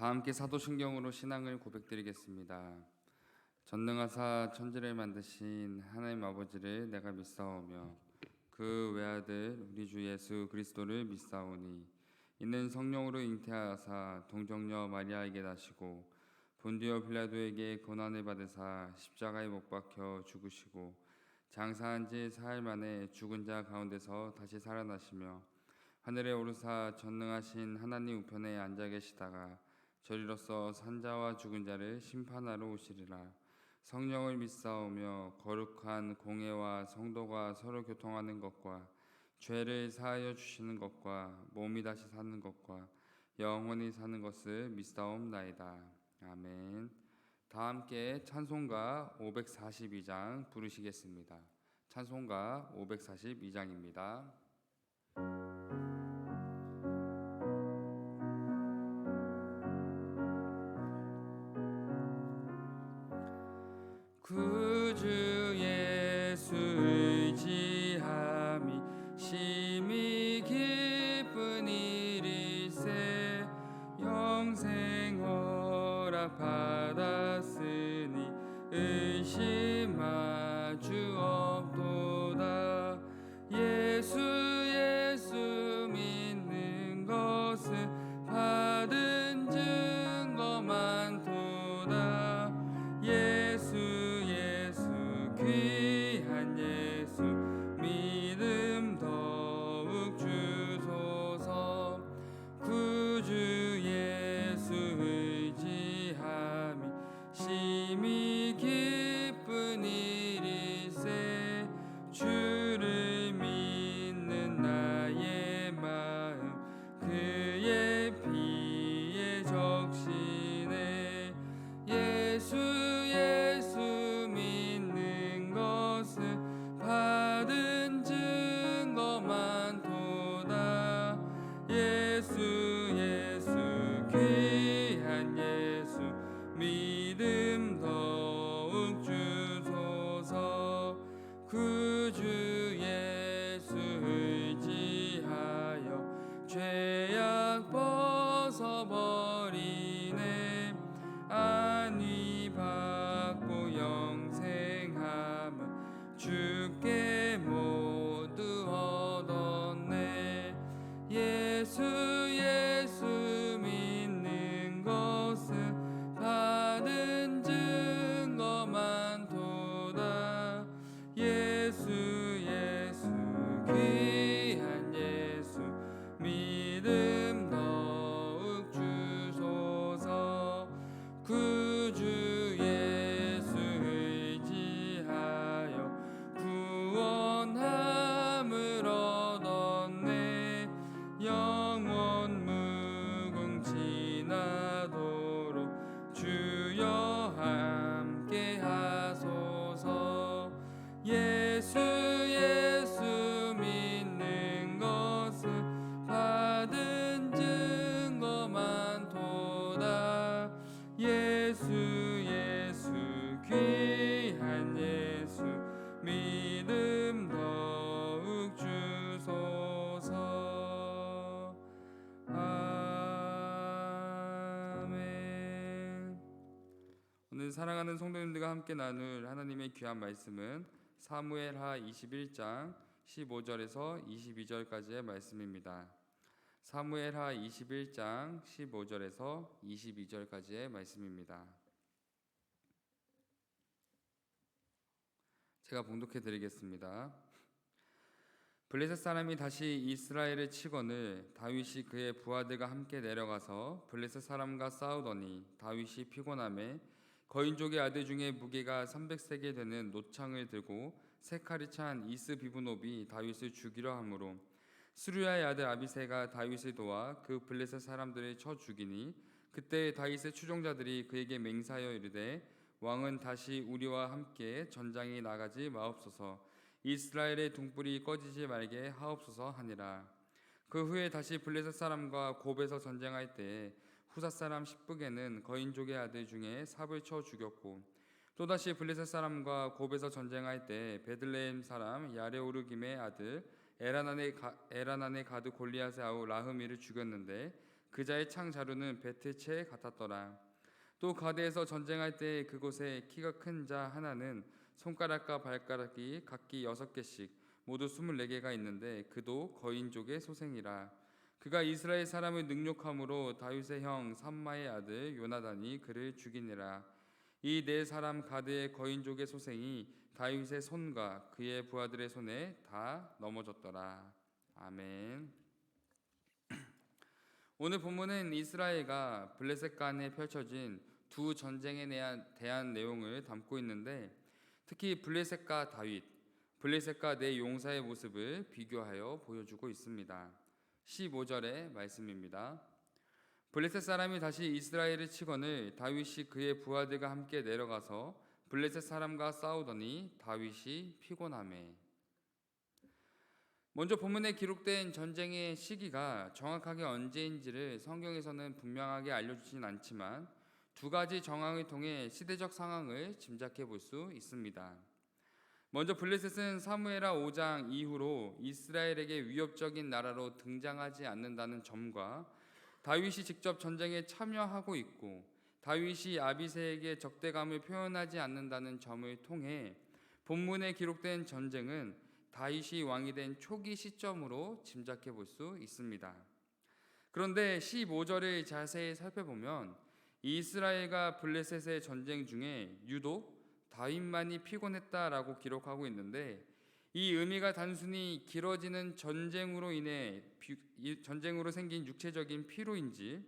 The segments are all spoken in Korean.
다 함께 사도신경으로 신앙을 고백드리겠습니다. 전능하사 천지를 만드신 하나님 아버지를 내가 믿사오며 그 외아들 우리 주 예수 그리스도를 믿사오니 이는 성령으로 잉태하사 동정녀 마리아에게 나시고 본디오 빌라도에게 고난을 받으사 십자가에 못 박혀 죽으시고 장사한 지 사흘 만에 죽은 자 가운데서 다시 살아나시며 하늘에 오르사 전능하신 하나님 우편에 앉아 계시다가 저리로서 산자와 죽은 자를 심판하러 오시리라. 성령을 믿사오며 거룩한 공회와 성도가 서로 교통하는 것과 죄를 사하여 주시는 것과 몸이 다시 사는 것과 영원히 사는 것을 믿사옵나이다. 아멘. 다 함께 찬송가 542장 부르시겠습니다. 찬송가 542장입니다. 구주 예수 의지함이 심히 기쁜 일일세. 영생 허락 받았으니 의심할 주 없도다. 예수 믿는 것은 받은 증거 많도다. 예수 귀한 예수 믿음 더욱 주소서. 구주 예수 의지함이 심히 기쁜 일일세. 주를 믿는 나의 마음 그의 피에 적시네. 예수 믿는 것은 받은 증거 많도다. 예수 귀한 예수 믿음 더욱 주소서. 구주 예수 의지하여 죄악 벗어버리네. 안위 받고 영생함은 주께 모두 얻었네. 예수 믿는 것은 받은 증거 많도다. 예수 귀한 예수 믿음 더욱 주소서. 구주 예수 의지하여 구원함을 얻었네. 영원 무궁지나도록 주여 함께 하소서. 예수 믿는 것은 받은 증거 많도다. 예수 귀한 예수 믿음 더욱 주소서. 아멘. 오늘 사랑하는 성도님들과 함께 나눌 하나님의 귀한 말씀은 사무엘하 21장 15절에서 22절까지의 말씀입니다. 사무엘하 21장 15절에서 22절까지의 말씀입니다. 제가 봉독해 드리겠습니다. 블레셋 사람이 다시 이스라엘을 치거늘 다윗이 그의 부하들과 함께 내려가서 블레셋 사람과 싸우더니 다윗이 피곤함에 거인족의 아들 중에 무게가 300세겔 되는 노창을 들고 세 칼이 찬 이스비브노비 다윗을 죽이려 하므로 스루야의 아들 아비새가 다윗을 도와 그 블레셋 사람들을 쳐 죽이니 그때 다윗의 추종자들이 그에게 맹세하여 이르되 왕은 다시 우리와 함께 전장에 나가지 마옵소서. 이스라엘의 등불이 꺼지지 말게 하옵소서 하니라. 그 후에 다시 블레셋 사람과 곱에서 전쟁할 때에 후사 사람 십북에는 거인족의 아들 중에 삽을 쳐 죽였고 또다시 블레셋 사람과 곱에서 전쟁할 때 베들레헴 사람 야레오르김의 아들 에라난의 가드 골리앗의 아우 라흐미를 죽였는데 그자의 창 자루는 배트채 같았더라. 또 가드에서 전쟁할 때 그곳에 키가 큰 자 하나는 손가락과 발가락이 각기 6개씩 모두 24개가 있는데 그도 거인족의 소생이라. 그가 이스라엘 사람을 능욕함으로 다윗의 형 삼마의 아들 요나단이 그를 죽이니라. 이 네 사람 가드의 거인족의 소생이 다윗의 손과 그의 부하들의 손에 다 넘어졌더라. 아멘. 오늘 본문은 이스라엘과 블레셋 간에 펼쳐진 두 전쟁에 대한 내용을 담고 있는데, 특히 블레셋과 다윗, 블레셋과 네 용사의 모습을 비교하여 보여주고 있습니다. 15절의 말씀입니다. 블레셋 사람이 다시 이스라엘을 치거늘 다윗이 그의 부하들과 함께 내려가서 블레셋 사람과 싸우더니 다윗이 피곤하매. 먼저 본문에 기록된 전쟁의 시기가 정확하게 언제인지를 성경에서는 분명하게 알려주진 않지만 두 가지 정황을 통해 시대적 상황을 짐작해 볼 수 있습니다. 먼저 블레셋은 사무엘하 5장 이후로 이스라엘에게 위협적인 나라로 등장하지 않는다는 점과 다윗이 직접 전쟁에 참여하고 있고 다윗이 아비새에게 적대감을 표현하지 않는다는 점을 통해 본문에 기록된 전쟁은 다윗이 왕이 된 초기 시점으로 짐작해 볼 수 있습니다. 그런데 15절을 자세히 살펴보면 이스라엘과 블레셋의 전쟁 중에 유독 다윗만이 피곤했다라고 기록하고 있는데, 이 의미가 단순히 길어지는 전쟁으로 생긴 육체적인 피로인지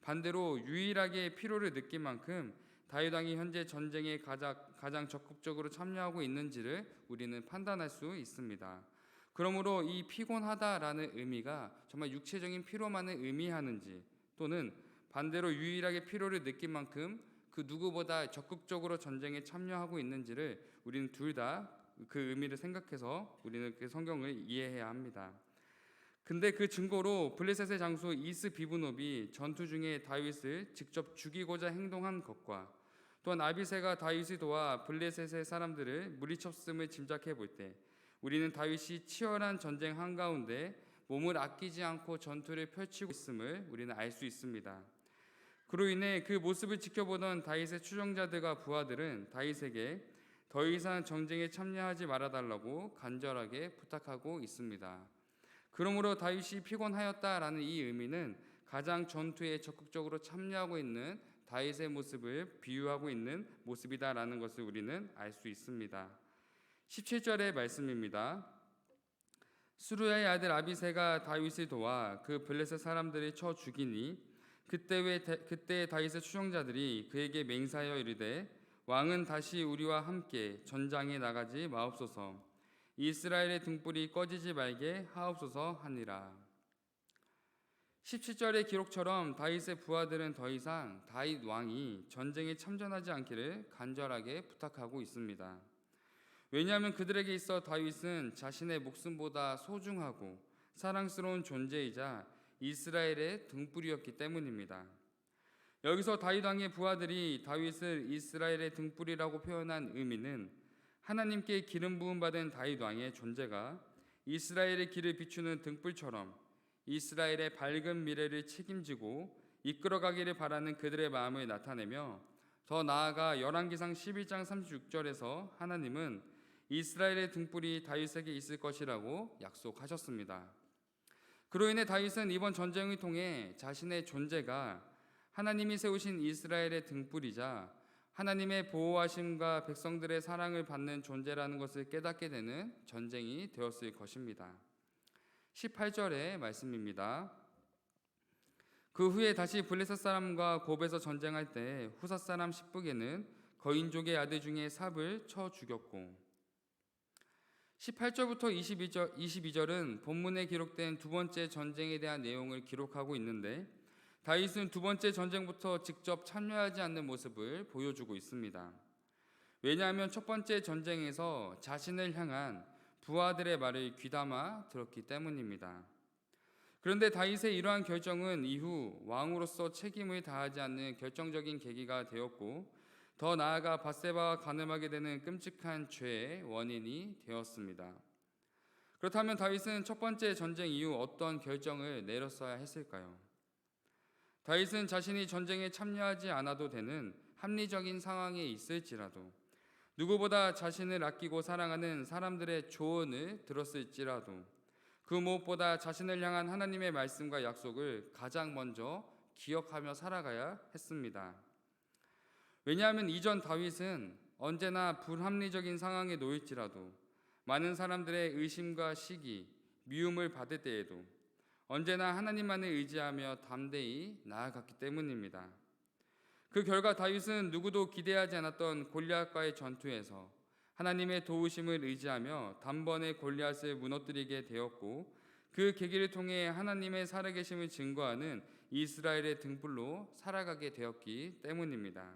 반대로 유일하게 피로를 느낀 만큼 다윗 왕이 현재 전쟁에 가장 적극적으로 참여하고 있는지를 우리는 판단할 수 있습니다. 그러므로 이 피곤하다라는 의미가 정말 육체적인 피로만을 의미하는지, 또는 반대로 유일하게 피로를 느낀 만큼 그 누구보다 적극적으로 전쟁에 참여하고 있는지를 우리는 둘 다 그 의미를 생각해서 우리는 그 성경을 이해해야 합니다. 근데 그 증거로 블레셋의 장수 이스비브놉이 전투 중에 다윗을 직접 죽이고자 행동한 것과 또한 아비새가 다윗을 도와 블레셋의 사람들을 물리쳤음을 짐작해 볼 때 우리는 다윗이 치열한 전쟁 한가운데 몸을 아끼지 않고 전투를 펼치고 있음을 우리는 알 수 있습니다. 그로 인해 그 모습을 지켜보던 다윗의 추종자들과 부하들은 다윗에게 더 이상 전쟁에 참여하지 말아달라고 간절하게 부탁하고 있습니다. 그러므로 다윗이 피곤하였다라는 이 의미는 가장 전투에 적극적으로 참여하고 있는 다윗의 모습을 비유하고 있는 모습이다라는 것을 우리는 알 수 있습니다. 17절의 말씀입니다. 수루야의 아들 아비새가 다윗을 도와 그 블레셋 사람들을 쳐 죽이니 그때 다윗의 추종자들이 그에게 맹세하여 이르되 왕은 다시 우리와 함께 전장에 나가지 마옵소서, 이스라엘의 등불이 꺼지지 말게 하옵소서 하니라. 17절의 기록처럼 다윗의 부하들은 더 이상 다윗 왕이 전쟁에 참전하지 않기를 간절하게 부탁하고 있습니다. 왜냐하면 그들에게 있어 다윗은 자신의 목숨보다 소중하고 사랑스러운 존재이자 이스라엘의 등불이었기 때문입니다. 여기서 다윗 왕의 부하들이 다윗을 이스라엘의 등불이라고 표현한 의미는 하나님께 기름 부음 받은 다윗 왕의 존재가 이스라엘의 길을 비추는 등불처럼 이스라엘의 밝은 미래를 책임지고 이끌어가기를 바라는 그들의 마음을 나타내며, 더 나아가 열왕기상 11장 36절에서 하나님은 이스라엘의 등불이 다윗에게 있을 것이라고 약속하셨습니다. 그로 인해 다윗은 이번 전쟁을 통해 자신의 존재가 하나님이 세우신 이스라엘의 등불이자 하나님의 보호하심과 백성들의 사랑을 받는 존재라는 것을 깨닫게 되는 전쟁이 되었을 것입니다. 18절의 말씀입니다. 그 후에 다시 블레셋 사람과 곱에서 전쟁할 때 후사 사람 십북에는 거인족의 아들 중에 삽을 쳐 죽였고, 18절부터 22절은 본문에 기록된 두 번째 전쟁에 대한 내용을 기록하고 있는데, 다윗은 두 번째 전쟁부터 직접 참여하지 않는 모습을 보여주고 있습니다. 왜냐하면 첫 번째 전쟁에서 자신을 향한 부하들의 말을 귀담아 들었기 때문입니다. 그런데 다윗의 이러한 결정은 이후 왕으로서 책임을 다하지 않는 결정적인 계기가 되었고, 더 나아가 밧세바와 간음하게 되는 끔찍한 죄의 원인이 되었습니다. 그렇다면 다윗은 첫 번째 전쟁 이후 어떤 결정을 내렸어야 했을까요? 다윗은 자신이 전쟁에 참여하지 않아도 되는 합리적인 상황에 있을지라도, 누구보다 자신을 아끼고 사랑하는 사람들의 조언을 들었을지라도, 그 무엇보다 자신을 향한 하나님의 말씀과 약속을 가장 먼저 기억하며 살아가야 했습니다. 왜냐하면 이전 다윗은 언제나 불합리적인 상황에 놓일지라도, 많은 사람들의 의심과 시기, 미움을 받을 때에도 언제나 하나님만을 의지하며 담대히 나아갔기 때문입니다. 그 결과 다윗은 누구도 기대하지 않았던 골리앗과의 전투에서 하나님의 도우심을 의지하며 단번에 골리앗을 무너뜨리게 되었고, 그 계기를 통해 하나님의 살아계심을 증거하는 이스라엘의 등불로 살아가게 되었기 때문입니다.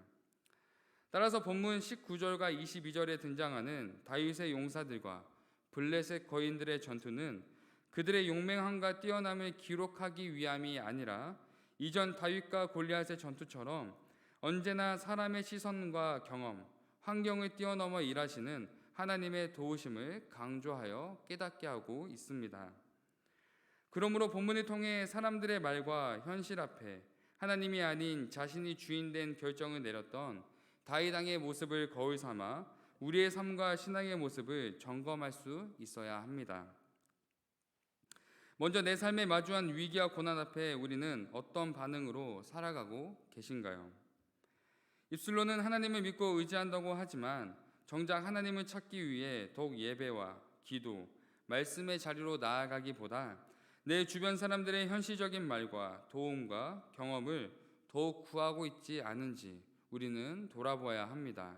따라서 본문 19절과 22절에 등장하는 다윗의 용사들과 블레셋 거인들의 전투는 그들의 용맹함과 뛰어남을 기록하기 위함이 아니라 이전 다윗과 골리앗의 전투처럼 언제나 사람의 시선과 경험, 환경을 뛰어넘어 일하시는 하나님의 도우심을 강조하여 깨닫게 하고 있습니다. 그러므로 본문을 통해 사람들의 말과 현실 앞에 하나님이 아닌 자신이 주인된 결정을 내렸던 다윗 왕의 모습을 거울 삼아 우리의 삶과 신앙의 모습을 점검할 수 있어야 합니다. 먼저 내 삶에 마주한 위기와 고난 앞에 우리는 어떤 반응으로 살아가고 계신가요? 입술로는 하나님을 믿고 의지한다고 하지만 정작 하나님을 찾기 위해 더욱 예배와 기도, 말씀의 자리로 나아가기보다 내 주변 사람들의 현실적인 말과 도움과 경험을 더욱 구하고 있지 않은지 우리는 돌아보아야 합니다.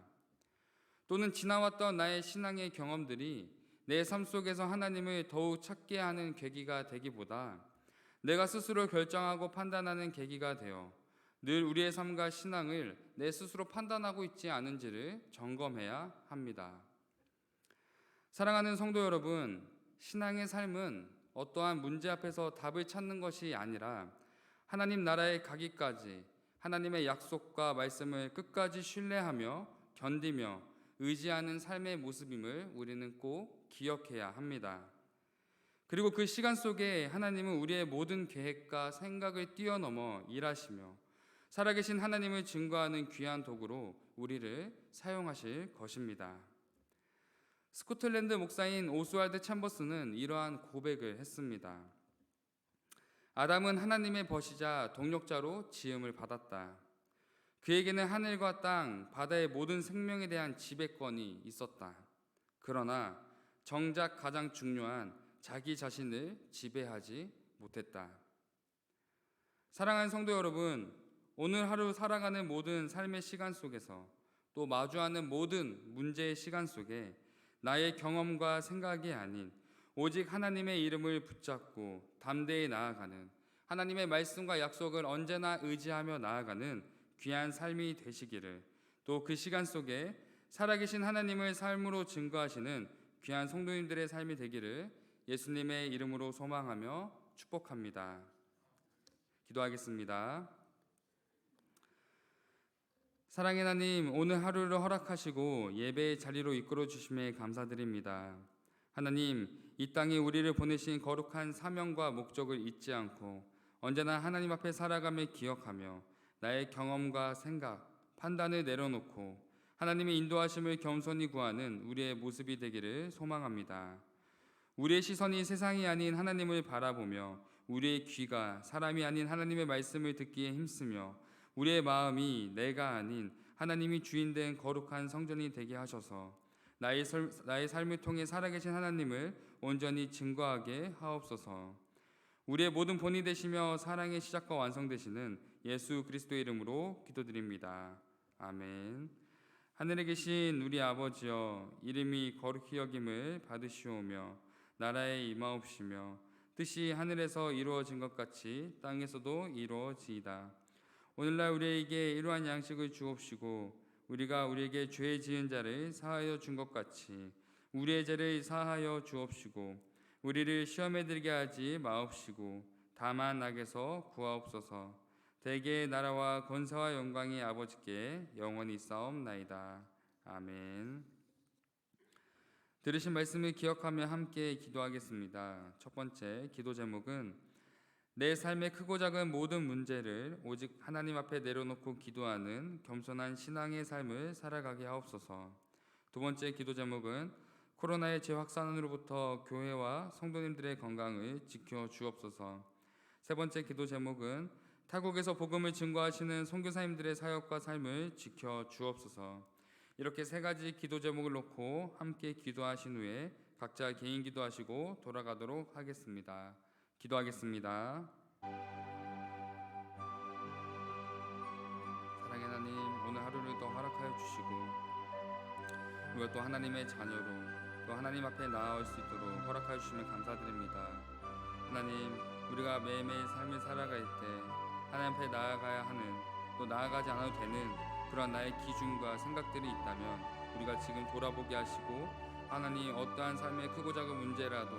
또는 지나왔던 나의 신앙의 경험들이 내 삶 속에서 하나님을 더욱 찾게 하는 계기가 되기보다 내가 스스로 결정하고 판단하는 계기가 되어 늘 우리의 삶과 신앙을 내 스스로 판단하고 있지 않은지를 점검해야 합니다. 사랑하는 성도 여러분, 신앙의 삶은 어떠한 문제 앞에서 답을 찾는 것이 아니라 하나님 나라에 가기까지 하나님의 약속과 말씀을 끝까지 신뢰하며 견디며 의지하는 삶의 모습임을 우리는 꼭 기억해야 합니다. 그리고 그 시간 속에 하나님은 우리의 모든 계획과 생각을 뛰어넘어 일하시며 살아계신 하나님을 증거하는 귀한 도구로 우리를 사용하실 것입니다. 스코틀랜드 목사인 오스왈드 챔버스는 이러한 고백을 했습니다. 아담은 하나님의 벗이자 동력자로 지음을 받았다. 그에게는 하늘과 땅, 바다의 모든 생명에 대한 지배권이 있었다. 그러나 정작 가장 중요한 자기 자신을 지배하지 못했다. 사랑하는 성도 여러분, 오늘 하루 살아가는 모든 삶의 시간 속에서 또 마주하는 모든 문제의 시간 속에 나의 경험과 생각이 아닌 오직 하나님의 이름을 붙잡고 담대히 나아가는, 하나님의 말씀과 약속을 언제나 의지하며 나아가는 귀한 삶이 되시기를, 또 그 시간 속에 살아계신 하나님을 삶으로 증거하시는 귀한 성도님들의 삶이 되기를 예수님의 이름으로 소망하며 축복합니다. 기도하겠습니다. 사랑의 하나님, 오늘 하루를 허락하시고 예배의 자리로 이끌어 주심에 감사드립니다. 하나님, 이 땅에 우리를 보내신 거룩한 사명과 목적을 잊지 않고 언제나 하나님 앞에 살아감을 기억하며 나의 경험과 생각, 판단을 내려놓고 하나님의 인도하심을 겸손히 구하는 우리의 모습이 되기를 소망합니다. 우리의 시선이 세상이 아닌 하나님을 바라보며 우리의 귀가 사람이 아닌 하나님의 말씀을 듣기에 힘쓰며 우리의 마음이 내가 아닌 하나님이 주인된 거룩한 성전이 되게 하셔서 나의 삶을 통해 살아계신 하나님을 온전히 증거하게 하옵소서. 우리의 모든 본이 되시며 사랑의 시작과 완성되시는 예수 그리스도의 이름으로 기도드립니다. 아멘. 하늘에 계신 우리 아버지여, 이름이 거룩히 여김을 받으시오며 나라에 임하옵시며 뜻이 하늘에서 이루어진 것 같이 땅에서도 이루어지이다. 오늘날 우리에게 이러한 양식을 주옵시고 우리가 우리에게 죄 지은 자를 사하여 준 것 같이 우리의 죄를 사하여 주옵시고 우리를 시험에 들게 하지 마옵시고 다만 악에서 구하옵소서. 대개의 나라와 권세와 영광이 아버지께 영원히 있사옵나이다. 아멘. 들으신 말씀을 기억하며 함께 기도하겠습니다. 첫 번째 기도 제목은 내 삶의 크고 작은 모든 문제를 오직 하나님 앞에 내려놓고 기도하는 겸손한 신앙의 삶을 살아가게 하옵소서. 두 번째 기도 제목은 코로나의 재확산으로부터 교회와 성도님들의 건강을 지켜 주옵소서. 세 번째 기도 제목은 타국에서 복음을 증거하시는 선교사님들의 사역과 삶을 지켜 주옵소서. 이렇게 세 가지 기도 제목을 놓고 함께 기도하신 후에 각자 개인 기도하시고 돌아가도록 하겠습니다. 기도하겠습니다. 사랑의 하나님, 오늘 하루를 더 허락하여 주시고 우리가 또 하나님의 자녀로 또 하나님 앞에 나아올 수 있도록 허락하여 주시면 감사드립니다. 하나님, 우리가 매일매일 삶을 살아갈 때 하나님 앞에 나아가야 하는, 또 나아가지 않아도 되는 그러한 나의 기준과 생각들이 있다면 우리가 지금 돌아보게 하시고, 하나님 어떠한 삶의 크고 작은 문제라도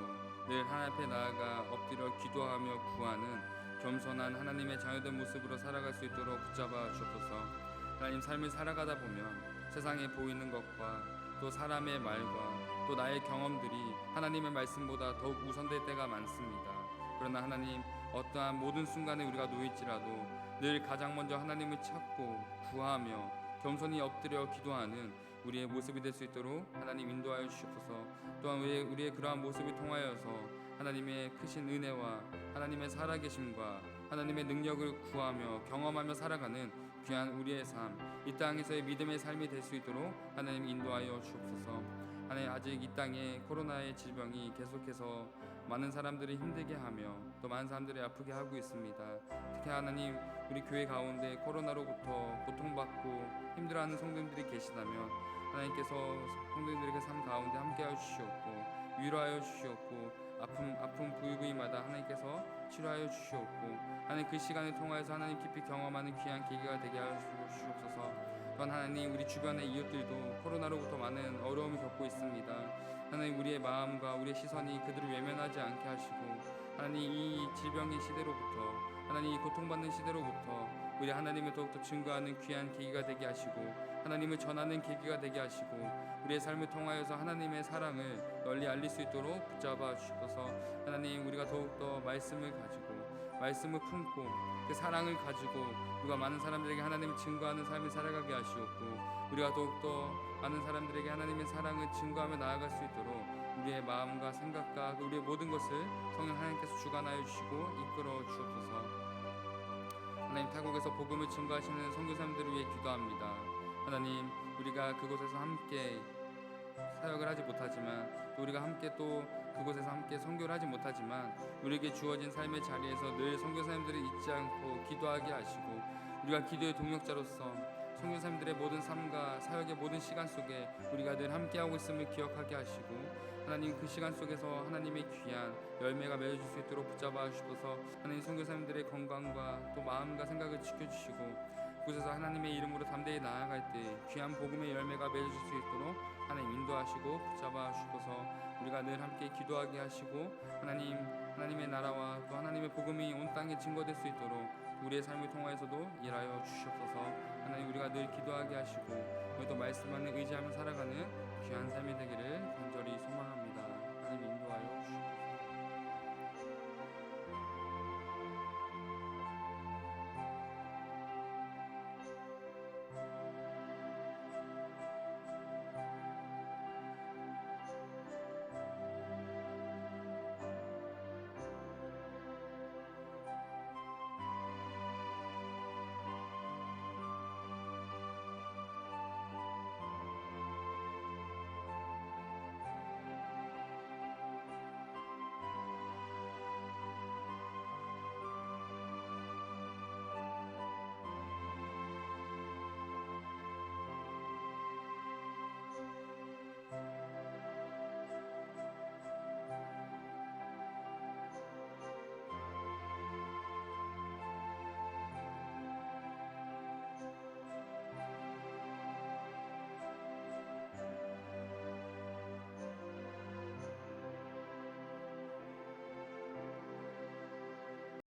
늘 하나님 앞에 나아가 엎드려 기도하며 구하는 겸손한 하나님의 자녀된 모습으로 살아갈 수 있도록 붙잡아 주옵소서. 하나님, 삶을 살아가다 보면 세상에 보이는 것과 또 사람의 말과 또 나의 경험들이 하나님의 말씀보다 더욱 우선될 때가 많습니다. 그러나 하나님, 어떠한 모든 순간에 우리가 놓일지라도 늘 가장 먼저 하나님을 찾고 구하며 겸손히 엎드려 기도하는 우리의 모습이 될 수 있도록 하나님 인도하여 주시옵소서. 또한 우리의 그러한 모습을 통하여서 하나님의 크신 은혜와 하나님의 살아계심과 하나님의 능력을 구하며 경험하며 살아가는 귀한 우리의 삶, 이 땅에서의 믿음의 삶이 될 수 있도록 하나님 인도하여 주옵소서. 하나님, 아직 이 땅에 코로나의 질병이 계속해서 많은 사람들을 힘들게 하며 또 많은 사람들을 아프게 하고 있습니다. 특히 하나님, 우리 교회 가운데 코로나로부터 고통받고 힘들어하는 성도님들이 계시다면 하나님께서 성도님들에게 삶 가운데 함께하여 주시옵고 위로하여 주시옵고 아픔 부위부위마다 하나님께서 치료하여 주시옵고, 하나님 그 시간을 통하여서 하나님 깊이 경험하는 귀한 계기가 되게 하여 주시옵소서. 또한 하나님, 우리 주변의 이웃들도 코로나로부터 많은 어려움을 겪고 있습니다. 하나님, 우리의 마음과 우리의 시선이 그들을 외면하지 않게 하시고, 하나님 이 질병의 시대로부터, 하나님 이 고통받는 시대로부터 우리 하나님을 더욱더 증거하는 귀한 계기가 되게 하시고, 하나님을 전하는 계기가 되게 하시고, 우리의 삶을 통하여서 하나님의 사랑을 널리 알릴 수 있도록 붙잡아 주셔서, 하나님 우리가 더욱더 말씀을 가지고 말씀을 품고 그 사랑을 가지고 우리가 많은 사람들에게 하나님을 증거하는 삶을 살아가게 하시옵고, 우리가 더욱더 많은 사람들에게 하나님의 사랑을 증거하며 나아갈 수 있도록 우리의 마음과 생각과 우리의 모든 것을 성령 하나님께서 주관하여 주시고 이끌어 주옵소서. 하나님, 타국에서 복음을 증거하시는 선교사님들을 위해 기도합니다. 하나님, 우리가 그곳에서 함께 사역을 하지 못하지만 또 우리가 함께 또 그곳에서 함께 선교를 하지 못하지만 우리에게 주어진 삶의 자리에서 늘 선교사님들을 잊지 않고 기도하게 하시고, 우리가 기도의 동역자로서 선교사님들의 모든 삶과 사역의 모든 시간 속에 우리가 늘 함께하고 있음을 기억하게 하시고, 하나님 그 시간 속에서 하나님의 귀한 열매가 맺어질 수 있도록 붙잡아 주셔서 하나님 선교사님들의 건강과 또 마음과 생각을 지켜주시고, 그곳에서 하나님의 이름으로 담대히 나아갈 때 귀한 복음의 열매가 맺어질 수 있도록 하나님 인도하시고 붙잡아 주셔서 우리가 늘 함께 기도하게 하시고, 하나님의 나라와 또 하나님의 복음이 온 땅에 증거될 수 있도록 우리의 삶을 통하여서도 일하여 주시옵소서. 하나님, 우리가 늘 기도하게 하시고 우리 또 말씀만을 의지하며 살아가는 귀한 삶이 되기를 간절히 소망합니다.